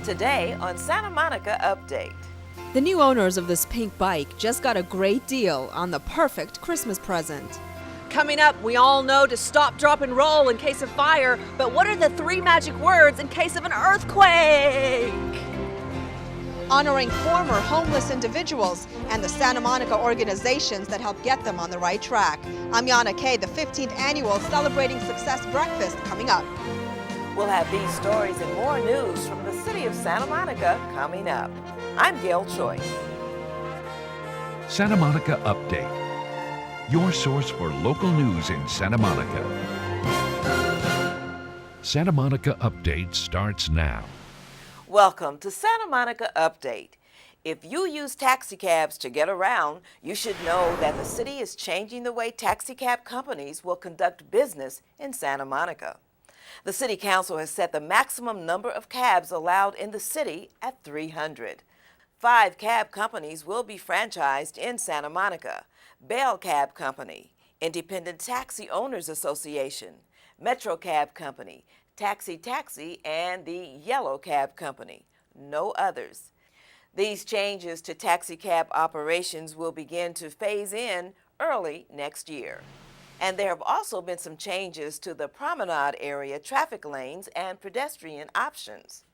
Today on Santa Monica Update. The new owners of this pink bike just got a great deal on the perfect Christmas present. Coming up, we all know to stop, drop, and roll in case of fire, but what are the 3 magic words in case of an earthquake? Honoring former homeless individuals and the Santa Monica organizations that help get them on the right track. I'm Yana Kay, the 15th annual Celebrating Success Breakfast coming up. We'll have these stories and more news from the city of Santa Monica coming up. I'm Gail Choice. Santa Monica Update, your source for local news in Santa Monica. Santa Monica Update starts now. Welcome to Santa Monica Update. If you use taxi cabs to get around, you should know that the city is changing the way taxi cab companies will conduct business in Santa Monica. The City Council has set the maximum number of cabs allowed in the city at 300. 5 cab companies will be franchised in Santa Monica: Bell Cab Company, Independent Taxi Owners Association, Metro Cab Company, Taxi, and the Yellow Cab Company. No others. These changes to taxi cab operations will begin to phase in early next year. And there have also been some changes to the Promenade area traffic lanes and pedestrian options.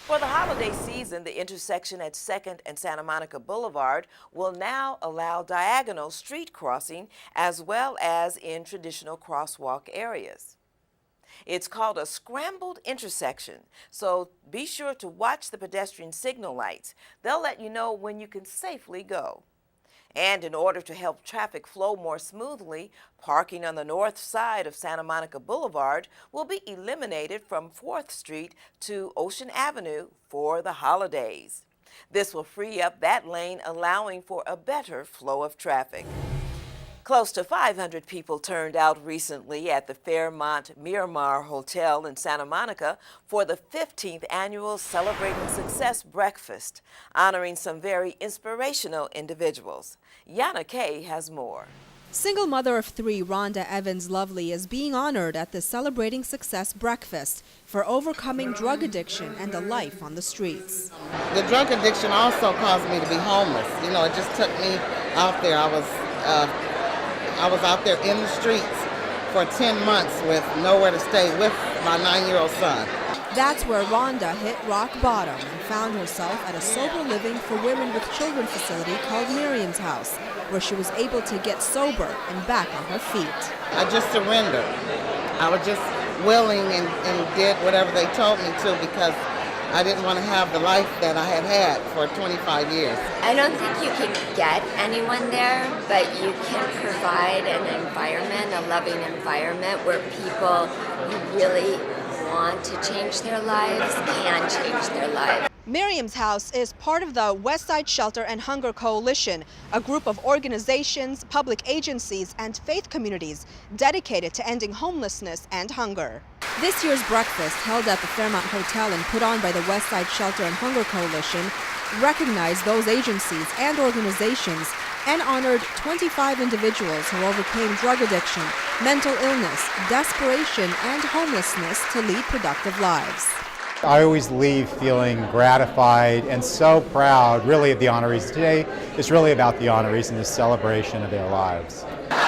For the holiday season, the intersection at 2nd and Santa Monica Boulevard will now allow diagonal street crossing as well as in traditional crosswalk areas. It's called a scrambled intersection, so be sure to watch the pedestrian signal lights. They'll let you know when you can safely go. And in order to help traffic flow more smoothly, parking on the north side of Santa Monica Boulevard will be eliminated from 4th Street to Ocean Avenue for the holidays. This will free up that lane, allowing for a better flow of traffic. Close to 500 people turned out recently at the Fairmont Miramar Hotel in Santa Monica for the 15th annual Celebrating Success Breakfast, honoring some very inspirational individuals. Yana Kay has more. Single mother of 3, Rhonda Evans Lovely, is being honored at the Celebrating Success Breakfast for overcoming drug addiction and a life on the streets. The drug addiction also caused me to be homeless. You know, it just took me out there. I was out there in the streets for 10 months with nowhere to stay with my 9-year-old son. That's where Rhonda hit rock bottom and found herself at a sober living for women with children facility called Miriam's House, where she was able to get sober and back on her feet. I just surrendered. I was just willing and did whatever they told me to because I didn't want to have the life that I had had for 25 years. I don't think you can get anyone there, but you can provide an environment, a loving environment where people who really want to change their lives can change their lives. Miriam's House is part of the West Side Shelter and Hunger Coalition, a group of organizations, public agencies, and faith communities dedicated to ending homelessness and hunger. This year's breakfast, held at the Fairmont Hotel and put on by the West Side Shelter and Hunger Coalition, recognized those agencies and organizations and honored 25 individuals who overcame drug addiction, mental illness, desperation, and homelessness to lead productive lives. I always leave feeling gratified and so proud, really, of the honorees. Today is really about the honorees and the celebration of their lives.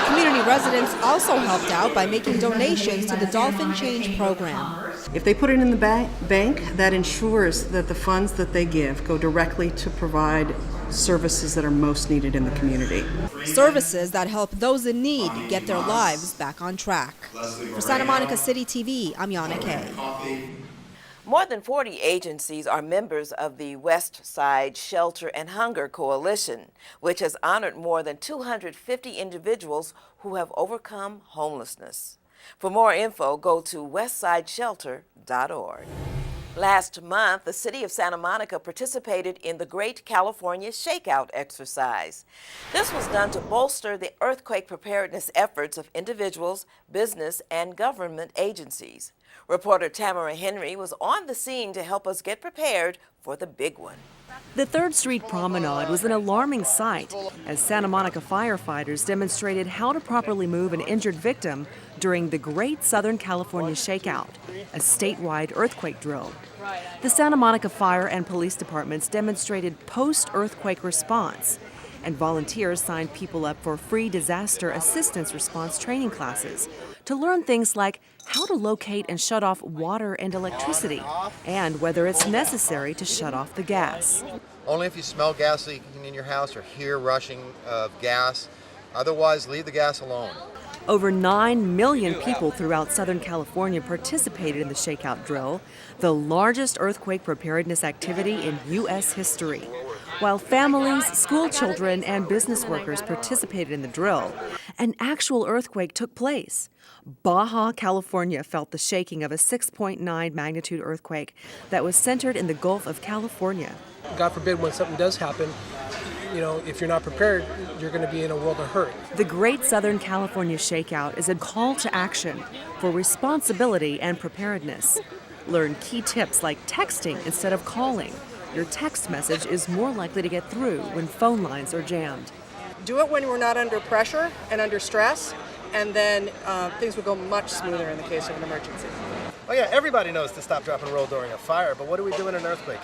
Community residents also helped out by making donations to the Dolphin Change program. If they put it in the bank, that ensures that the funds that they give go directly to provide services that are most needed in the community. Services that help those in need get their lives back on track. For Santa Monica City TV, I'm Yana Kay. More than 40 agencies are members of the West Side Shelter and Hunger Coalition, which has honored more than 250 individuals who have overcome homelessness. For more info, go to westsideshelter.org. Last month, the city of Santa Monica participated in the Great California Shakeout exercise. This was done to bolster the earthquake preparedness efforts of individuals, business, and government agencies. Reporter Tamara Henry was on the scene to help us get prepared for the big one. The 3rd Street Promenade was an alarming sight as Santa Monica firefighters demonstrated how to properly move an injured victim during the Great Southern California Shakeout, a statewide earthquake drill. The Santa Monica Fire and Police Departments demonstrated post-earthquake response, and volunteers signed people up for free disaster assistance response training classes to learn things like how to locate and shut off water and electricity, and whether it's necessary to shut off the gas. Only if you smell gas leaking in your house or hear rushing of gas. Otherwise, leave the gas alone. Over 9 million people throughout Southern California participated in the shakeout drill, the largest earthquake preparedness activity in U.S. history. While families, school children, and business workers participated in the drill, an actual earthquake took place. Baja California felt the shaking of a 6.9 magnitude earthquake that was centered in the Gulf of California. God forbid when something does happen, if you're not prepared, you're going to be in a world of hurt. The Great Southern California Shakeout is a call to action for responsibility and preparedness. Learn key tips like texting instead of calling. Your text message is more likely to get through when phone lines are jammed. Do it when we're not under pressure and under stress, and then things will go much smoother in the case of an emergency. Oh yeah, everybody knows to stop, drop, and roll during a fire, but what do we do in an earthquake?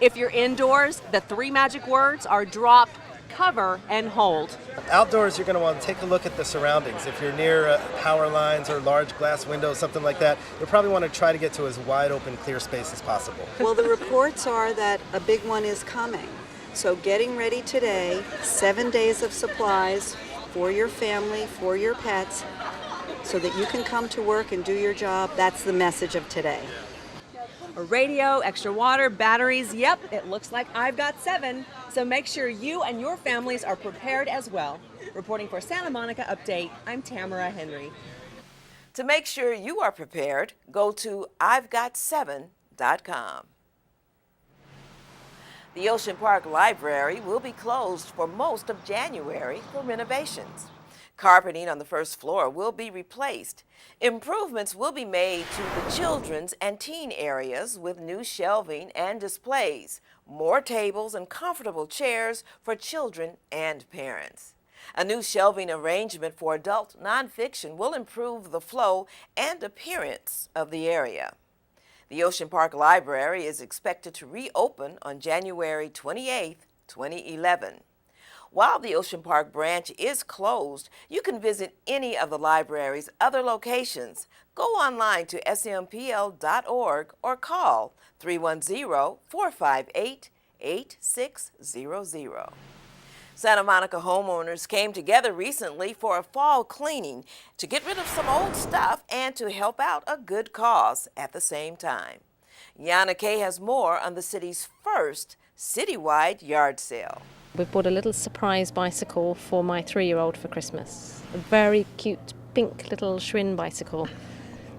If you're indoors, the 3 magic words are drop, cover, and hold. Outdoors, you're going to want to take a look at the surroundings. If you're near power lines or large glass windows, something like that, you'll probably want to try to get to as wide open, clear space as possible. Well, the reports are that a big one is coming. So getting ready today, 7 days of supplies for your family, for your pets, so that you can come to work and do your job. That's the message of today. A radio, extra water, batteries, yep, it looks like I've got 7. So make sure you and your families are prepared as well. Reporting for Santa Monica Update, I'm Tamara Henry. To make sure you are prepared, go to I'veGot7.com. The Ocean Park Library will be closed for most of January for renovations. Carpeting on the first floor will be replaced. Improvements will be made to the children's and teen areas with new shelving and displays, more tables and comfortable chairs for children and parents. A new shelving arrangement for adult nonfiction will improve the flow and appearance of the area. The Ocean Park Library is expected to reopen on January 28, 2011. While the Ocean Park branch is closed, you can visit any of the library's other locations. Go online to smpl.org or call 310-458-8600. Santa Monica homeowners came together recently for a fall cleaning to get rid of some old stuff and to help out a good cause at the same time. Yana Kay has more on the city's first citywide yard sale. We bought a little surprise bicycle for my 3-year-old for Christmas. A very cute pink little Schwinn bicycle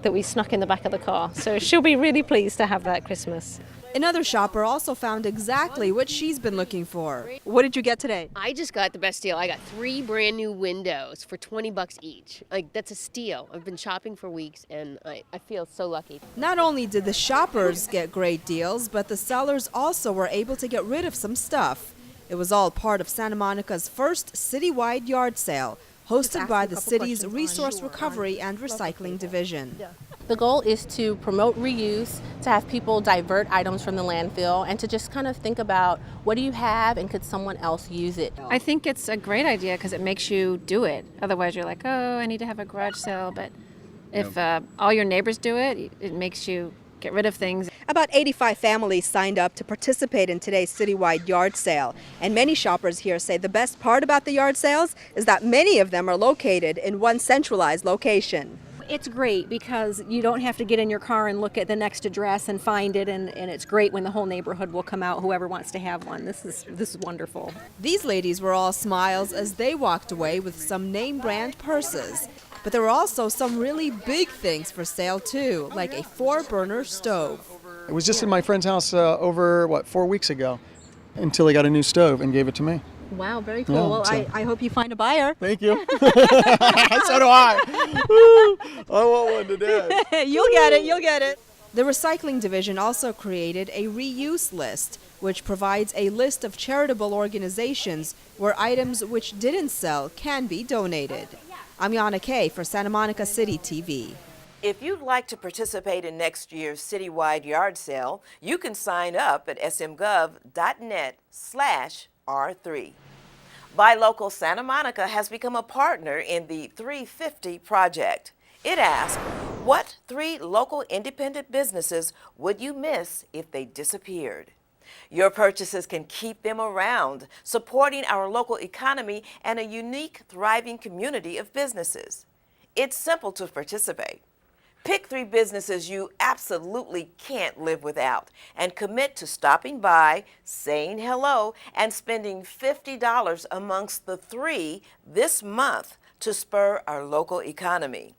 that we snuck in the back of the car. So she'll be really pleased to have that Christmas. Another shopper also found exactly what she's been looking for. What did you get today? I just got the best deal. I got 3 brand new windows for $20 each. That's a steal. I've been shopping for weeks and I feel so lucky. Not only did the shoppers get great deals, but the sellers also were able to get rid of some stuff. It was all part of Santa Monica's first citywide yard sale, hosted by the city's Resource Recovery and Recycling Division. The goal is to promote reuse, to have people divert items from the landfill, and to just kind of think about what do you have and could someone else use it. I think it's a great idea because it makes you do it. Otherwise you're like, oh, I need to have a garage sale. But if all your neighbors do it, it makes you get rid of things. About 85 families signed up to participate in today's citywide yard sale. And many shoppers here say the best part about the yard sales is that many of them are located in one centralized location. It's great because you don't have to get in your car and look at the next address and find it, and it's great when the whole neighborhood will come out, whoever wants to have one. This is wonderful. These ladies were all smiles as they walked away with some name brand purses. But there were also some really big things for sale too, like a 4-burner stove. It was just in my friend's house over, 4 weeks ago, until he got a new stove and gave it to me. Wow, very cool. Yeah, well, so. I hope you find a buyer. Thank you. So do I. I want one today. You'll get it, you'll get it. The Recycling Division also created a reuse list, which provides a list of charitable organizations where items which didn't sell can be donated. I'm Yana Kay for Santa Monica City TV. If you'd like to participate in next year's Citywide yard sale, you can sign up at smgov.net/R3. Buy Local Santa Monica has become a partner in the 350 project. It asks, what 3 local independent businesses would you miss if they disappeared? Your purchases can keep them around, supporting our local economy and a unique, thriving community of businesses. It's simple to participate. Pick 3 businesses you absolutely can't live without and commit to stopping by, saying hello, and spending $50 amongst the 3 this month to spur our local economy.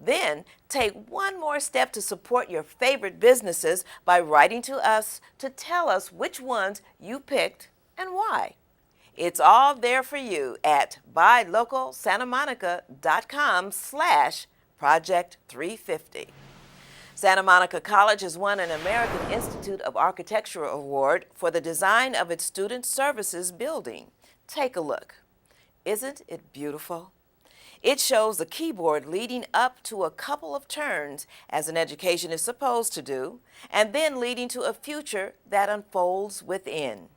Then take one more step to support your favorite businesses by writing to us to tell us which ones you picked and why. It's all there for you at buylocalsantamonica.com/Project 350. Santa Monica College has won an American Institute of Architecture Award for the design of its Student Services building. Take a look. Isn't it beautiful? It shows the keyboard leading up to a couple of turns, as an education is supposed to do, and then leading to a future that unfolds within.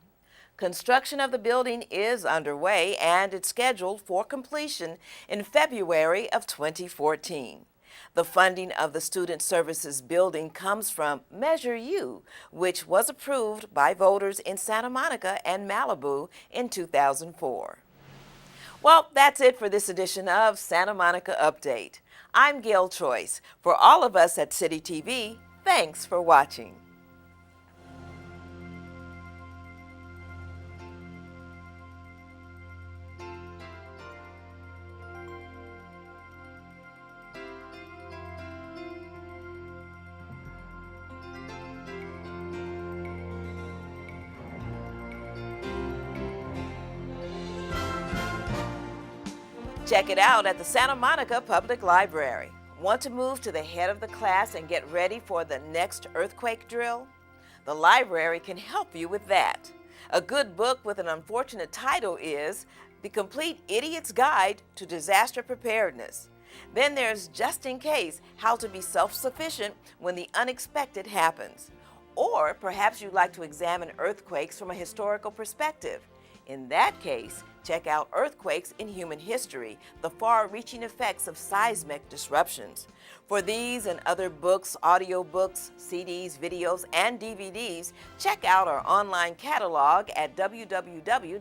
Construction of the building is underway and it's scheduled for completion in February of 2014. The funding of the Student Services building comes from Measure U, which was approved by voters in Santa Monica and Malibu in 2004. Well, that's it for this edition of Santa Monica Update. I'm Gail Choice. For all of us at City TV, thanks for watching. Check it out at the Santa Monica Public Library. Want to move to the head of the class and get ready for the next earthquake drill? The library can help you with that. A good book with an unfortunate title is The Complete Idiot's Guide to Disaster Preparedness. Then there's Just in Case, How to Be Self-Sufficient When the Unexpected Happens. Or perhaps you'd like to examine earthquakes from a historical perspective. In that case, check out Earthquakes in Human History, the far-reaching effects of seismic disruptions. For these and other books, audiobooks, CDs, videos, and DVDs, check out our online catalog at www.smpl.org.